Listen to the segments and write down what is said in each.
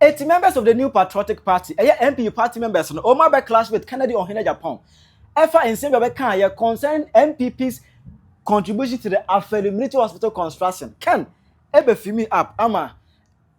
8 members of the New Patriotic Party, NPP party members, no, Oma be clash with Kennedy Agyapong. Efa in same be kan ye concern NPP's contribution to the Afari Military Hospital construction. Can ebe fimi up ama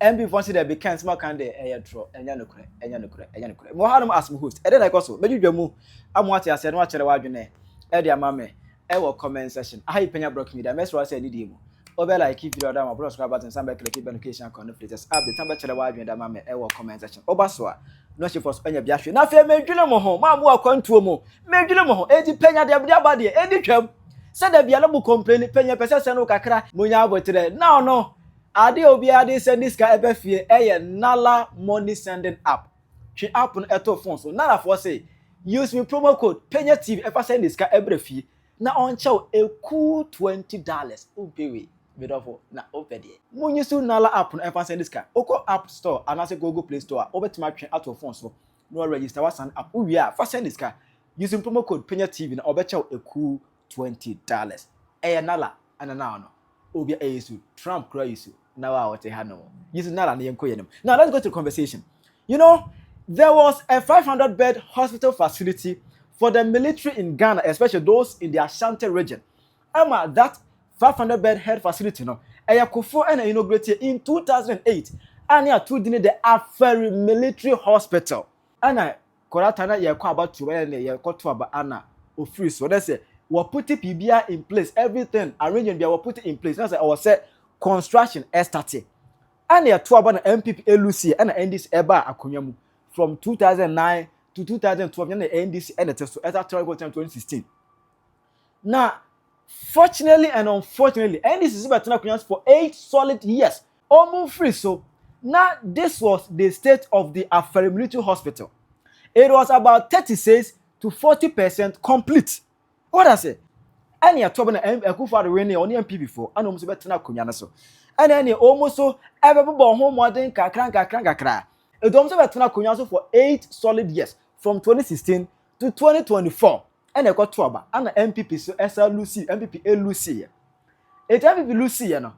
NPP fancy there be can small can dey draw enya nokure. Mo ha no as me host. E dey like also, medwudwa mu amwate ase no a kere wadwene. E dey amame e wo comment section. Ahi PENYAH broke me there. Mesro say need mu. Obe like if video that my bros subscribe button some click notification conflicts up the time chere wadwene da mame e wo comment section. Oba so a no she for PENYAH bia hwe. Na fe medwene mo ho, ma mo akwantuo mo. Medwene mo ho. Edi PENYAH de bia ba de edi twam. Said the bia no complain PENYAH pese se no kakra munya abotre. Now no ade obi ade send this guy ebe fie Nala money sending app. She app on eto phone so Nala for say use me promo code PENYAH TV if I send this guy every fee. Na on chow a cool $20. Upewe bedofo na opede. Munyi su Nala app on if I send this guy. Oko App Store and as a Google Play Store obetima twen out of phone so no register was an app. We are for send this guy using promo code PENYAH TV na obechow a cool $20. Nala and now no. Obi ayesu Trump cry you. Now I want to have no. Now let's go to the conversation. You know, there was a 500-bed hospital facility for the military in Ghana, especially those in the Ashanti region. That 500-bed health facility, no, Ayakufo and inaugurated in 2008. And yeah, to the Afari Military Hospital. And I Koratana Yako about to when they got to about Anna or free. So that's it. We're putting PBI in place, everything arranging. We were putting in place. That's I was said. Construction started. And there two about NPP LUC and NDC eba akonyamu from 2009 to 2012 and the NDC and the test to 2016. Now, fortunately and unfortunately, NDC is about to for 8 solid years. Almost free. So now this was the state of the Afari Military Hospital. It was about 36 to 40% complete. What I say? And you talk about Afari Military on the NPP before, and almost better now so. And then you almost so ever born home more than kakra. It almost better now for 8 solid years from 2016 to 2024. And I got 12 and the NPP so SLUC NPP LUC. It NPP Lucy no.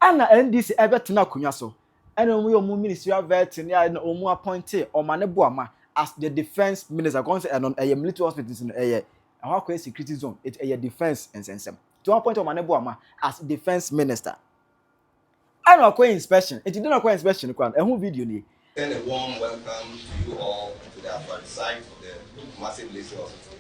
And the NDC ever tuna kunyaso. And then we omu ministry of vet and omu appointed or manebuama as the defense minister. Going say and on a military hospital in a how can security zone? It's a defense and sense. To one point of Manebuama as defense minister. I know a inspection. It didn't acquire inspection. A whole video. Send a warm welcome to you all to the Afari site of the massive military hospital.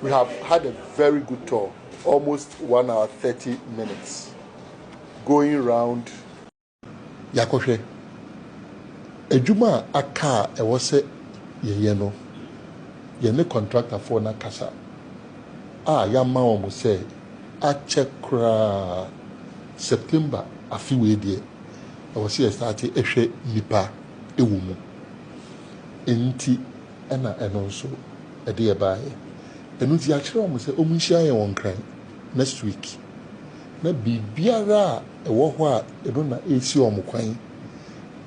We have had a very good tour, almost 1 hour 30 minutes, going around Yakoshe. Ejuma aka ewose yeyeno. Yene contractor for na kasa. Yama omo say a check September afiwe die. Ewose start ehwe nipa ewumu. Enti ena eno nso ede ebaye. Enu ti akire omo say omunhia ye won kran next week. Na bibiara ewo ho a edo na esi omo kwan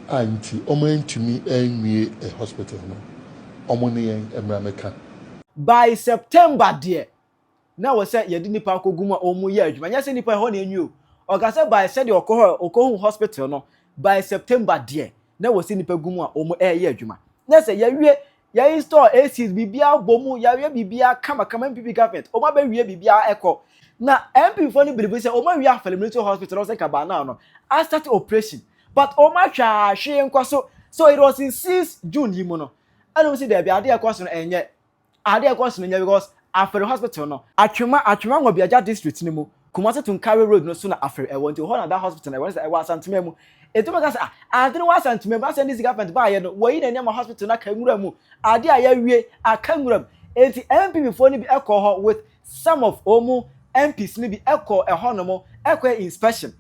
anti omo ntumi anwie a hospital no. Omo ne yen emrameka. By September dear. Now we say yedi nipa akoguma omo ye adwuma. Nya say nipa ho na enyu. Oga say by say the okohu hospital no by September dear. Now we say nipa gumu a omo ye adwuma. Na say ye ya install ACs bibia bomu ya we bibia kama NPP government o ma be wie bibia eko na MP for ni believe say o ma we Afari Military Hospital o say kaba now no I start operation but o ma twa hwe nko so it was in 6 June yi mo no and we see there be ade ekoso no enye ade ekoso no enye because Afari Hospital no atwema ngobiaja district ni mu Kumasi to carry road no so na Afari e want to hold that hospital e want say e wa Asantuma mu eto make say ade no wa Asantuma ba say this government ba ye no wo yi na nyama hospital na kanwura mu ade a ya wie akanwura enti MPP for ni bi ekọ with some of omu MPs ni bi ekọ ho no mo ekọ inspection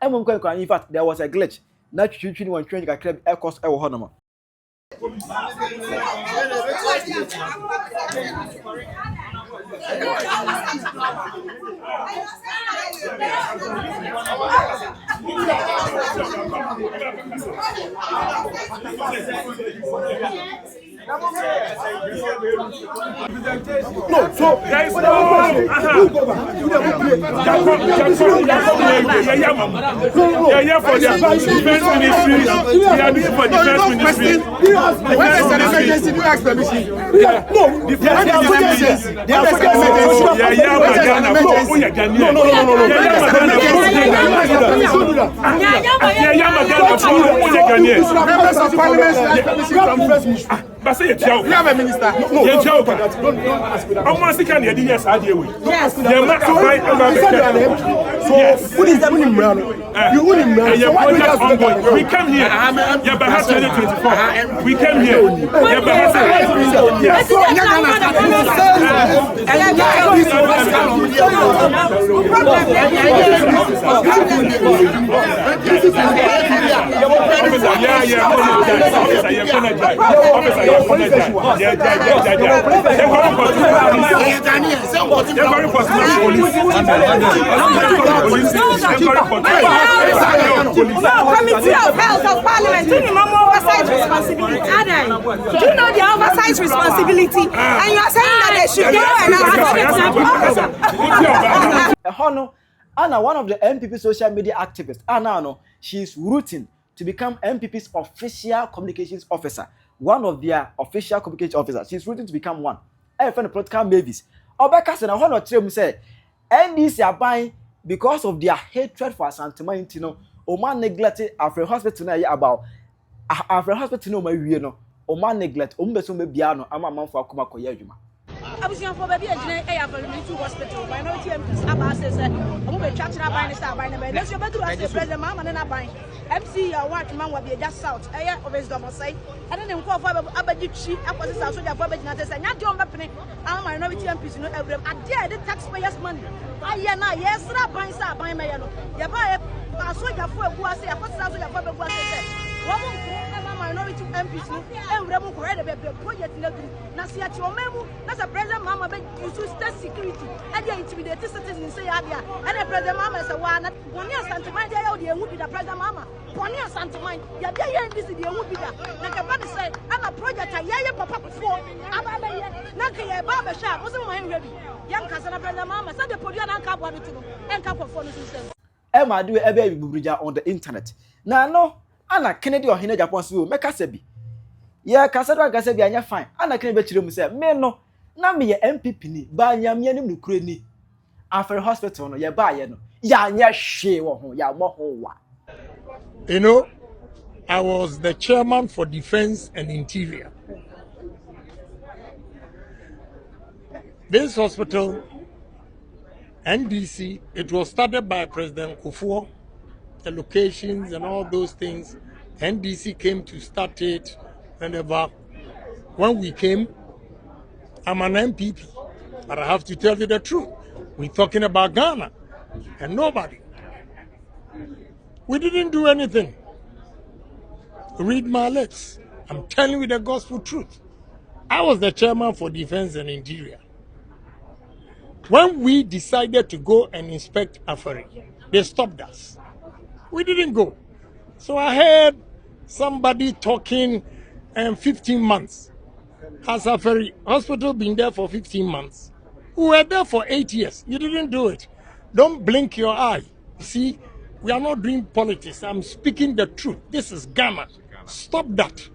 in fact there was a glitch na twitwi one train ka crab air cost e wo hono. No, so guys, no. Yeah, for the defense ministry. We are doing for defense ministry. When there's an emergency, do you ask permission? No, defense ministry. Members of parliament. But say you have a minister. No, you joke. Almost can you do yes, I deal with. Yes. So, what is that winning brown? You winning brown. So why do you just we come here. Yeah, but has 2024. We came here. Yeah, but has Committee of Health of Parliament, do you know oversight responsibility? Do you know the oversight responsibility? And you are saying that they should go and ask Anna, one of the NPP social media activists, Anna, she is rooting to become NPP's official communications officer. One of their official communications officers. She's rooting to become one. I find the political mavis. Obeka said, I want to say, NDC are buying because of their hatred for Asantuma Intino. Oman neglected Afari Hospital about Afari Hospital no my no. Oman neglect. Umbeso me biano. Ama man for akuma koyejuma. Abusian for baby engineer Afari Military Hospital. Minority MPs about says, I'm going to chat about the star by the let's go to the president, Mamma and I buy MC. What man will be just south. I always don't say. I don't know for Abaji, after the South, so they're for Beginators and not John Bappany. Our minority MPs, you know, every I dare the taxpayers' money. ayena yesra ban sa ban meyeno ye ba asoja fo eguase ya fosa asoja fo eguase se womo nko minority MPs ni enwre mu ko be project na duru na se ati omemu na se president mama be use state security e dey intimidate citizens say ya dia and the president mama say wa na boni asanteman dey ya dey enwu bi da president mama boni asanteman ya dey ya ndisi dey enwu bi da na ka ba say ana project ya papa fo aba be ye na ka ye ba be sha mo se mo enwe bi yan ka sana president mama say the police na nka bo no tuno enka kwofo no system Emma do ebe bubrija on the internet na no ana Kennedy Agyapong so meka se bi ye kasa bi anya fine ana Kennedy be kire mu se me no na me ye NPP ni ba nya me anim nukure ni Afari Hospital no ye ba ye no ya nya hwe wo ho ya mo ho wa. You know, I was the chairman for Defense and Interior. This hospital, NDC, it was started by President Kufuor. The locations and all those things, NDC came to start it whenever. When we came, I'm an MPP, but I have to tell you the truth. We're talking about Ghana and nobody. We didn't do anything. Read my lips. I'm telling you the gospel truth. I was the chairman for Defense and Interior. When we decided to go and inspect Afari, they stopped us. We didn't go. So I heard somebody talking 15 months. Has Afari Hospital been there for 15 months? We were there for 8 years. You didn't do it. Don't blink your eye. See, we are not doing politics. I'm speaking the truth. This is Ghana. Stop that.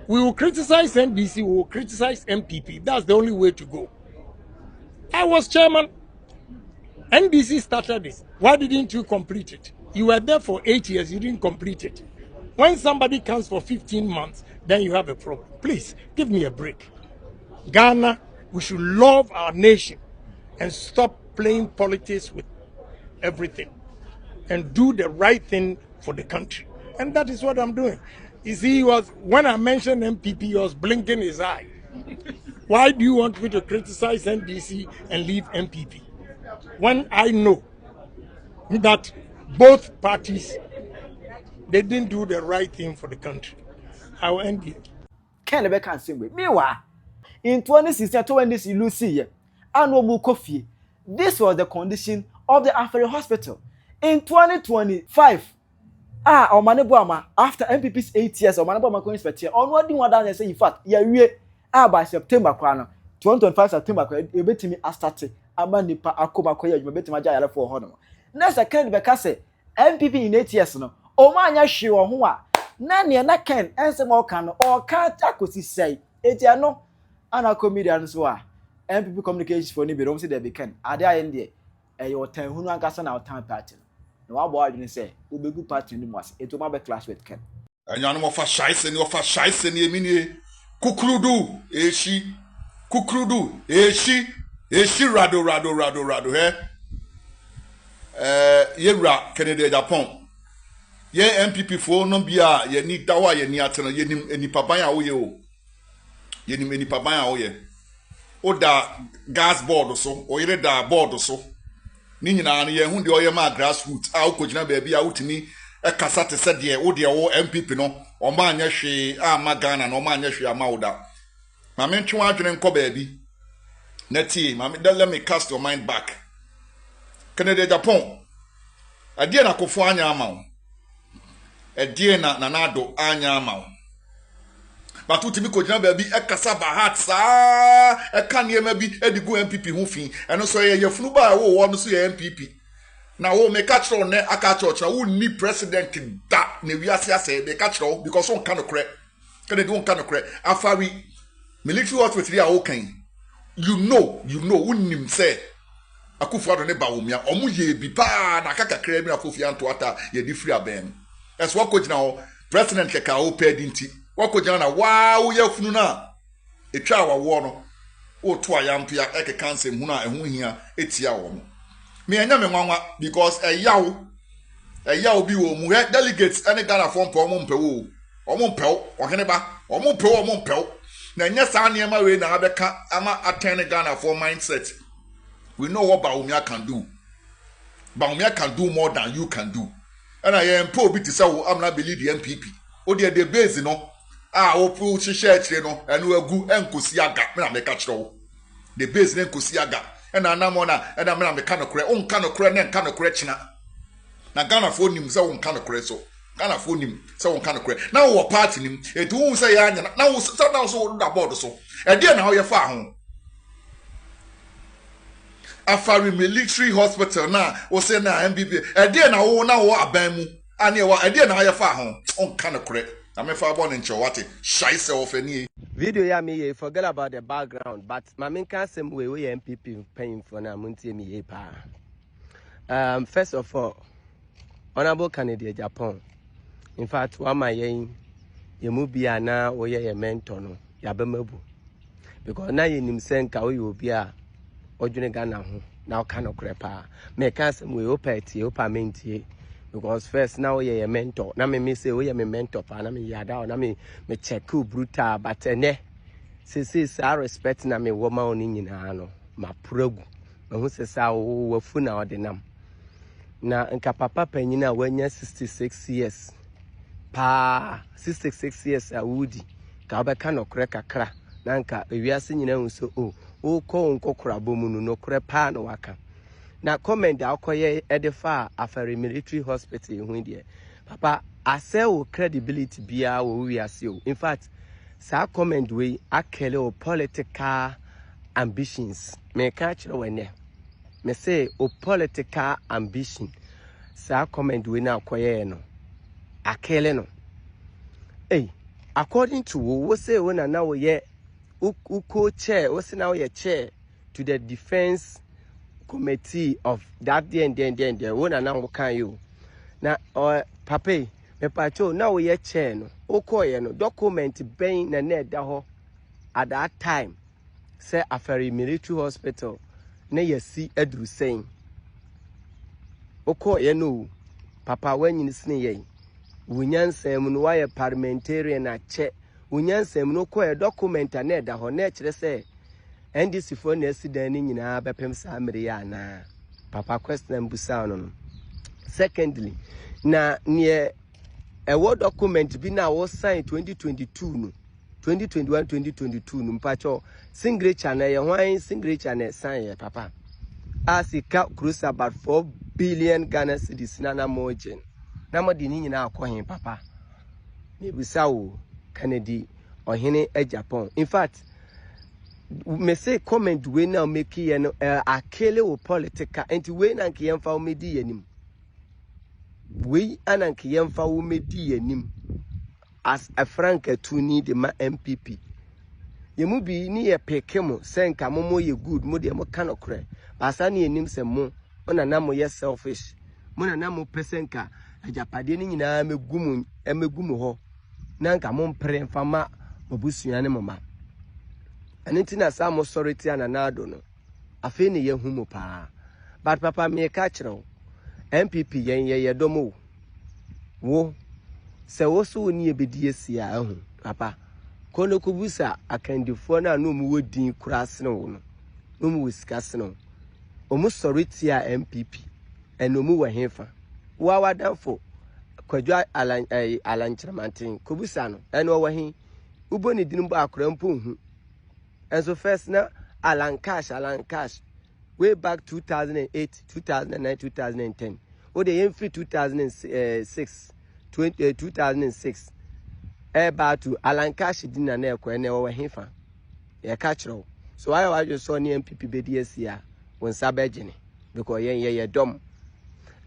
We will criticize NDC, we will criticize MPP. That's the only way to go. I was chairman. NDC started this. Why didn't you complete it? You were there for 8 years, you didn't complete it. When somebody comes for 15 months, then you have a problem. Please, give me a break. Ghana, we should love our nation and stop playing politics with everything and do the right thing for the country. And that is what I'm doing. You see, when I mentioned MPP, he was blinking his eye. Why do you want me to criticize NDC and leave MPP? When I know that both parties, they didn't do the right thing for the country. I will end it. Kennedy can sing with me. In 2016, 20 Lucy, Anomu Kofi. This was the condition of the Afari Hospital. In 2025, Omanibuama, after MPP's 8 years, Omanibuama going inspect here, on what do you want to say? In fact, by September, 2025 September, you bet me a started. Amanipa akoma koye you bet me jaya for honor. Next, I can't be say MPP in 8 years no. Omanya shi wo ho a na ne na ken ensem o kan o ka takosi sei. Etia no ana comedian so a MPP communications for ni be say they be ken. Ade ayen de your ten hunu ankasa na otan party. No wa bo adwene say obegu party ni mo ase. Eto ma be clash with ken. Anya no fa shaise ni emi ni kukrudu eshi kukrudu eshi rado yewra Kennedy Agyapong ye MPP fo no bia ye ni dawa ye ni atena ye nim enipa ban a wo ye o ye nim enipa ban a wo ye o da gas board so o yire da board so ni nyina no ye hu de o ye ma grassroots a o kogina ba bia wotini e kasa te se de o de wo MPP no o ma anya hwe a ma Ghana no o ma anya hwe ama wo da ma me ntwe adwene nko ba bi Neti, let me cast your mind back. Kennedy Agyapong. Adie na kofu anya ama. Adie na nanado anya ama. But utimi ko jina baabi e kasa ba heart sa e ka niema bi e di go MPP ho fin. Eno so ye yefunu ba wo no so ye MPP. Na wo me catch on ne aka church na wo ni president da na wiase ase be catch on because on kan okre. Kennedy on kan okre. Afari Military Hospital a wo kan. You know, unim say Akufo ne ba womia omu ye bi pa na kaka kra mi afofi anto ata ye di free aben. Es wo ko gina ho president keka o pedi nti. Wo ko gina na wa wo ya funu na etwa wa wo no. O to ayampo ya ekeka nsem hu na ehu hia etia wo. Me anya me nwanwa because eyawo bi wo mu delegates any Ghana form po omo mpewo. Omo mpewo ohene ba omo mpewo na nya sa niema we na abeka ama attend Ghana for mindset We know what Bawumia can do. Bawumia can do more than you can do. And I am poor bit to say, I'm not believe the NPP. Oh, they are the base, you know. Opu Shisha, you know, and we'll go and Kusiaga, and I make a show. The base name Kusiaga, and Anamona, and I'm a kind of correct, own kind of correct, and kind of correct. Now, Ghana phone him, so one kind of correct, so Ghana phone him, so one kind of correct. Now, we're parting him, it won't say, now, so about so. And then how you far home. Afari Military Hospital now, or say now NPP. And then now Abamu, and you are, and then how you far home. On kind of correct. I'm a far born in Chawati, shy self any. Video ya me forget about the background, but my main same way we NPP paying for na muntie me pa. First of all, Honorable Kennedy Agyapong. In fact, one my yen ye mubia na o ye mentor no ya bemabu. Because na ye nim senka we obi a odwene Ghana ho na o ka no krepa. Me ka same we opeti opamentie. Because first now we are mentor. Now me say we are my mentor. Pa na me yada. Na me check brutal. But ne, since I respect na me woman oni nyina no. Ma progu. Na hu se sa wo fu na odinam. Na nka papa penyina wanya 66 years. Pa 66 years a wudi. Ka obeka no kre kakra. Na nka ewiase nyina hu so o ko nkokora bomu no kre pa no waka. Na comment akoye edefa Afari Military Hospital hu die papa ase wo credibility bia wo wiase o. In fact sa comment we akele o political ambitions me ka kire wene me say o political ambition sa comment we na akoye no akele no according to wo say wo na wo ye uko chair wo say na wo ye chair to the defense committee of that then one and now can you now papa me pacho now we chair no okoye no document ben na net da ho at that time say Afari Military Hospital na yesi edru saying okoye no papa wanyin sne yen wunyansem no why parliamentarian na che wunyansem no koye document na net da ho na kire say NDC for nesident nyina bepem samre ya na papa question busa no. Secondly na near a word document bi na was signed 2022 no 2021 no mpacho signature na ye hwan signature na sign papa asika cruise about 4 billion Ghana cedis na margin na modi nyina akohen papa me busa wo Kennedy Agyapong. In fact me say comment we now make ye no akele wo political enti we na nke yemfa wo medi yanim we ananke yemfa wo medi yanim as a frank atuni de ma NPP yemu bi ni ye peke mo senka mo ye good mo de mo kanokre asa ni yanim se mo ona na mo ye selfish mo na mo pesenka ajapade ni nyina megumu ho na nka mo mpre mfama obusuane mo ma Anitina some authority and anado no. Afeni ye humo pa. But papa me catch no. NPP ye domo. Wo. Se woso ni ebedie sia ahu. Papa. Kono kubusa akandifo na no mu wodin kras no no. No mu wiskas no. Omu authority a NPP. Eno mu wahefa. Wa wadanfo. Kwadwa alanchramantin. Kubusa no. Eno wahin. Ubo ni dinumba akra mpo hu. And so first now, Alan Cash, way back 2008, 2009, 2010. Oh, the free 2006, 2006. About to Alan Cash didn't know when they were here. Yeah, catch roll. So I just saw the NPP BDS here when Sabajini because yeah, dumb.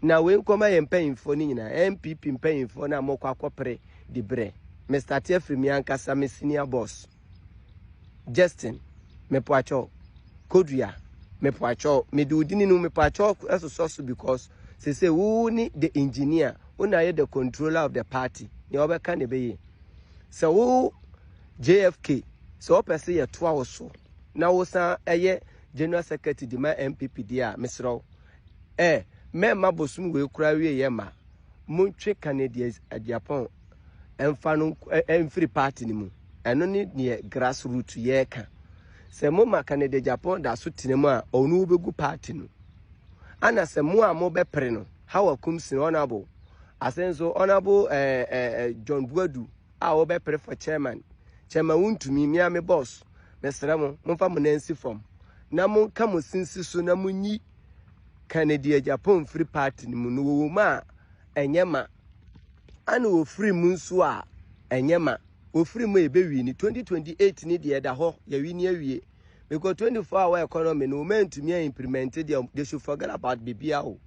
Now when come I paying for Nina, NPP paying for na more corporate the bre. Mr. Tefri Mianka Sami senior boss. Justin, me poacho, Kodria, me poacho, me do didn't me poacho as a source because say who need the engineer, when I the controller of the party, the other can be. So who JFK, so per se a 2 hours so. Now was a year General Secretary de my NPP dear, Miss Row. Me mabosum will cry yema. Munche Kennedy Agyapong and Fanu and free party ni mu. And only near grassroots yeka. se mo ma Kennedy Agyapong da so tinemu a onu begu party no ana se mo a mo be pre no how akum sin honorable asenso honorable John Buadu a wo be pre for chairman wuntumi mi ame boss mesra mo fa mo nansi from na mo ka mo sinsi so na mo nyi Kennedy Agyapong free party ni mu no wo ma enyema ana wo free mu nso a enyema wo free mu ebewi ni 2028 ni de da ho ya wi ni awie because 24-hour economy no mentumi implemented they should forget about bibia o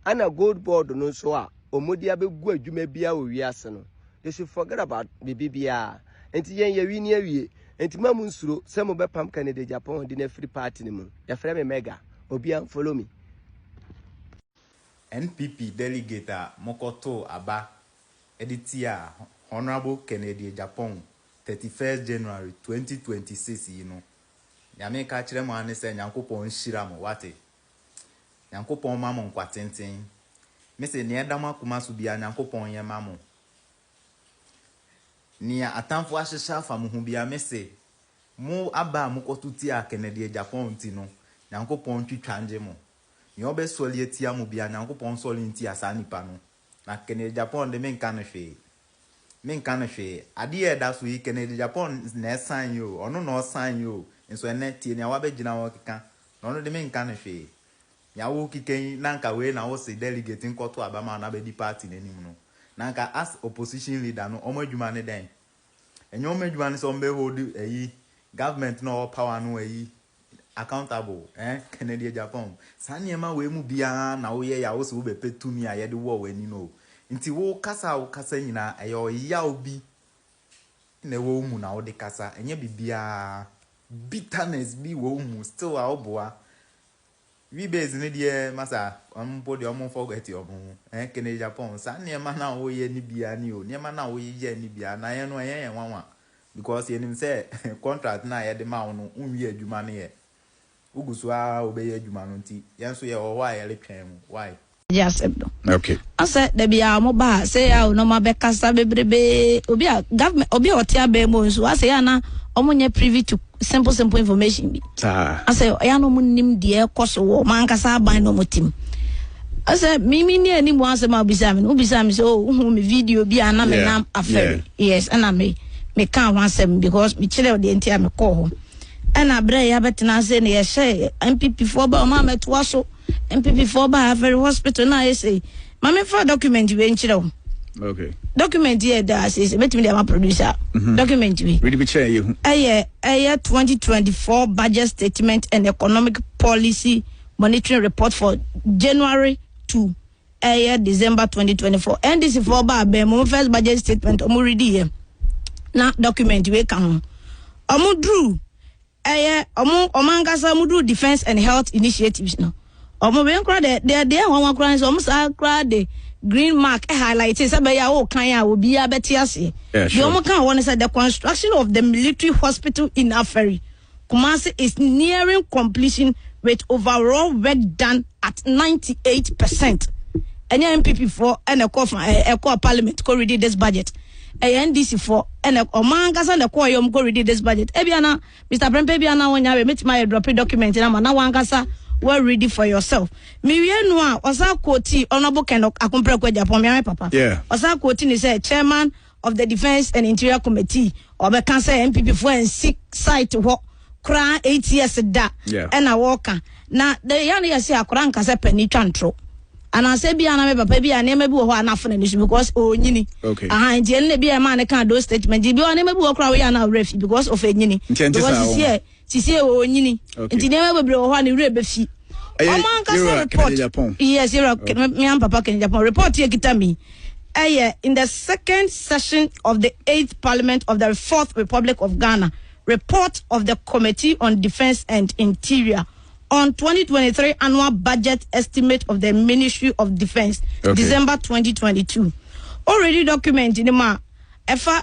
ana gold board no so a omodi abegu adwuma bia o wiase no they should forget about bibia enti yen ya wi ni awie enti mamu nsuro se mo be pam Kennedy Agyapong di na free party ni mu ya frɛ me mega obi an follow me. NPP delegate Mokoto Aba editor Honorable Kennedy Agyapong 31st January 2026 you know. Yame ka kire mo ane se Nyankopon hira mo wate. Nyankopon ma mo nkwatenten. Me se ne edama kuma so bia Nyankopon ye ma mo. Ni atamfo ahyehya fa mo hu bia me se mo aba mo kotuti a Kennedy Agyapong ti no Nyankopon twitwanje mo. Ni obe soli etia mo bia Nyankopon soli nti asa nipa no. Na Kennedy Agyapong de men kan hwe. Men kan hwe. Ade e da so yi Kennedy Agyapong na san yo. Ono no san yo. Nso ene tie ne awabe gina wo keka. No de men kan hwe. Ya wo kiken nanka we na wo se delegate nkoto abama na be di party nenim no. Nanka as opposition leader no omo adwuma ne den. Enyo omo adwuma ne so mbe hold eyi government no power no eyi accountable Kennedy Agyapong saniema we mu bia na wo ye ya wo se wo be petumi a ye de wo wani no nti wo kasa nyina eyo ya obi na wo mu na wo de kasa enye bibia bitterness bi wo mu still a oboa we base ne die masa ampo de omo forget omo Kennedy Agyapong saniema na wo ye ni bia ni o niema na wo ye ni bia na ye no ye nwanwa because ye nim say contract na ye de ma wo no unwi adwuma ne ye Uguswa obey Jumanunti. Yanso ye or why why? Yes, okay. I said there be a mobile say no ma be kasa bebrebe obi a government obi otia be mo so I say na omunye privy to simple information bi. I say ya no munim de ekoso wo man kasa ban no mutim. I said mimi ni ani mo asema obisa me so hu me video bi ana me nam affair. Yes, and I me can one sem because me chile the entire me call. And I bring ya betina say ne say NPP for ba ma metwa so NPP for ba Afari Hospital na say mama for document we nchire. Okay. Document here that says betimi dey ma producer. Document we. Ready be share you. 2024 budget statement and economic policy monitoring report for January to December 2024. And this is for ba be mo first budget statement omo ready here. Na document we kan. Omo drew omangasa mudu defense and health initiatives no omo we nkra de wan kra so omo sa kra de green mark highlight say be ya o kan ya obi abeti ase the omo kan won say the construction of the military hospital in Afari Kumasi is nearing completion with overall work done at 98%. Any NPP for and a call parliament co ready this budget. NDC for and omangasa na kwa yom go read this budget. Ebiana Mr. Brempe biana wonya we meet my drop document na na wangasa well ready for yourself. Me we no a osa quote honorable Kennedy Agyapong me papa. Yeah. Osa quote ni say chairman of the Defense and Interior Committee or be can say NPP for and sick site wo kra 8 years da and a worker. Na the yan ya say akra nka say penny twantro. And I say, be an papa be a name maybe one enough because oh, yini. Okay. And the be a man can't do statement. Be a name walk away and now refi because of a yini. Because she say oh, yini. And the name will be one in rebefi. Report. Yes, you're me and Papa Kennedy Agyapong report here. Get me. In the second session of the 8th Parliament of the 4th Republic of Ghana, report of the Committee on Defense and Interior on 2023 annual budget estimate of the Ministry of Defense, December 2022. Already documented in ma FA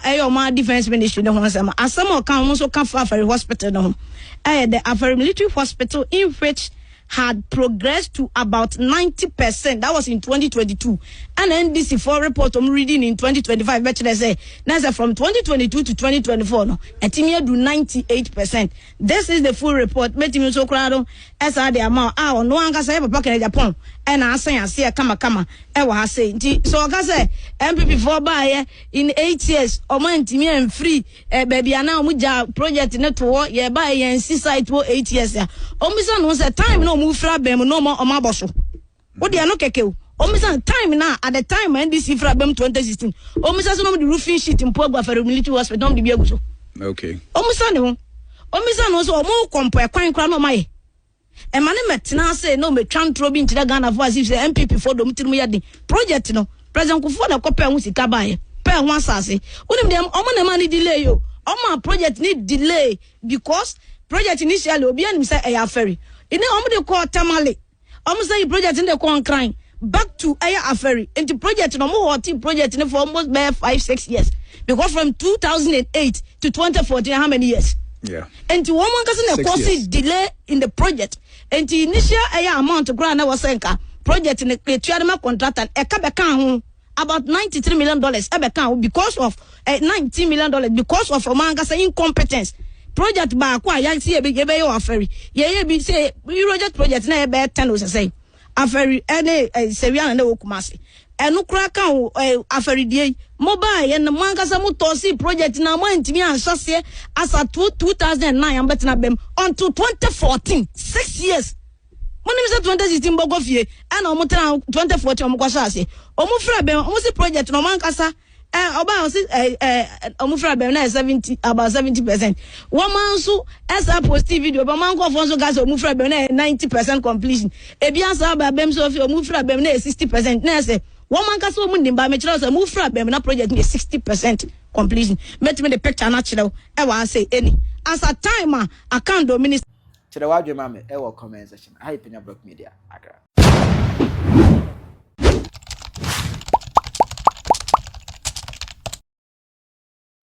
Defense Ministry no sama asamo kan so kan for Afari Hospital no the Afari Military Hospital in which had progressed to about 90%. That was in 2022. And NDC4 report I'm reading in 2025. But they say, now from 2022 to 2024, no, Etimia do 98%. This is the full report. Metimio so crowd as are the amount. No one can say Papa Kennedy Agyapong. And I say, kama. I say, so I say, NPP for buy in 8 years. Oman Timia and free. Baby, I now muja project network. Yeah, buy and see site for 8 years. Omisa no say time no move fra bem no more omaboso. What they are no keke. Omisa time now at the time when this fra bem 2016. Omisa so no the roofing sheet in Afari Military Hospital no the biaguso. Okay. Omisa no so omo compare kwan kra no mai. E mane metina say no me twan trobi into the Ghana for as if say NPP for do mutimu yade project no president Kufuor na kope hu sika bae pe hu asase unim dem omo na mani delay yo omo project need delay because project initially obi anim say e Afari ine omo de call tamale omo say project in the con crime back to Afari into project no mo hot project for almost 5-6 years because from 2008 to 2014 how many years. Yeah. And to woman can cause delay in the project. And the initial amount of grant was senka project in the Triadema contract and Ekabeka about $93 million because of $19 million because of Romanga incompetence. Project by Aqua see a big Afari. Yeah, be say we project project na be 10 was say. Afari any Sevian and Okumasi. And no crack Afari die mobile and the Mangasa Mutosi project now went to me and Sasse as a 2009 and better them until 2014 6 years. When is 2016 Bogofie and Omutra 2014 Omukwasase Omufra Bem Omusi project no Mankasa about Omufra Bem na 70 about 70%. One man so as a post video but man go for gas Omufra Bem na 90% completion. Ebiansa ba Bem so Omufra Bem na 60% na say one man can so much by me move from them project 60% completion. Met me the picture natural. I want say any as a timer I can't do minister. To the wide mama, comment section. I PENYAH Block Media.